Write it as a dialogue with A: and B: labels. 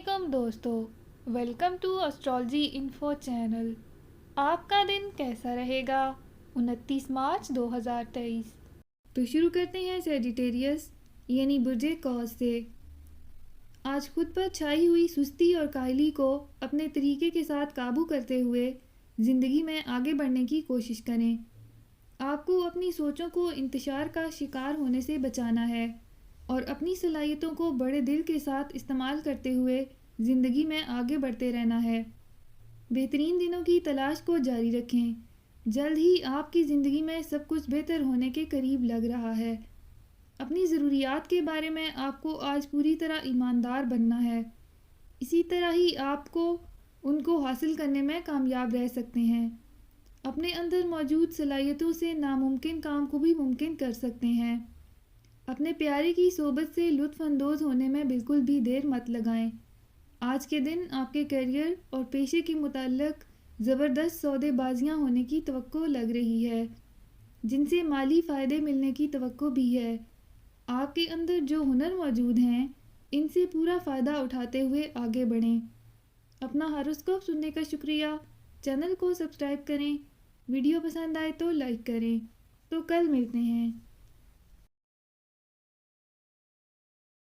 A: علیکم دوستو، welcome to astrology info channel. آپ کا دن کیسا رہے گا؟ 29 مارچ 2023۔ تو شروع کرتے ہیں سیجیٹیریس یعنی برج قوس سے۔ آج خود پر چھائی ہوئی سستی اور کاہلی کو اپنے طریقے کے ساتھ قابو کرتے ہوئے زندگی میں آگے بڑھنے کی کوشش کریں۔ آپ کو اپنی سوچوں کو انتشار کا شکار ہونے سے بچانا ہے اور اپنی صلاحیتوں کو بڑے دل کے ساتھ استعمال کرتے ہوئے زندگی میں آگے بڑھتے رہنا ہے۔ بہترین دنوں کی تلاش کو جاری رکھیں۔ جلد ہی آپ کی زندگی میں سب کچھ بہتر ہونے کے قریب لگ رہا ہے۔ اپنی ضروریات کے بارے میں آپ کو آج پوری طرح ایماندار بننا ہے۔ اسی طرح ہی آپ کو ان کو حاصل کرنے میں کامیاب رہ سکتے ہیں۔ اپنے اندر موجود صلاحیتوں سے ناممکن کام کو بھی ممکن کر سکتے ہیں۔ اپنے پیارے کی صحبت سے لطف اندوز ہونے میں بالکل بھی دیر مت لگائیں۔ آج کے دن آپ کے کیریئر اور پیشے کے متعلق زبردست سودے بازیاں ہونے کی توقع لگ رہی ہے، جن سے مالی فائدے ملنے کی توقع بھی ہے۔ آپ کے اندر جو ہنر موجود ہیں، ان سے پورا فائدہ اٹھاتے ہوئے آگے بڑھیں۔ اپنا ہاروسکوپ سننے کا شکریہ۔ چینل کو سبسکرائب کریں۔ ویڈیو پسند آئے تو لائک کریں۔ تو کل ملتے ہیں۔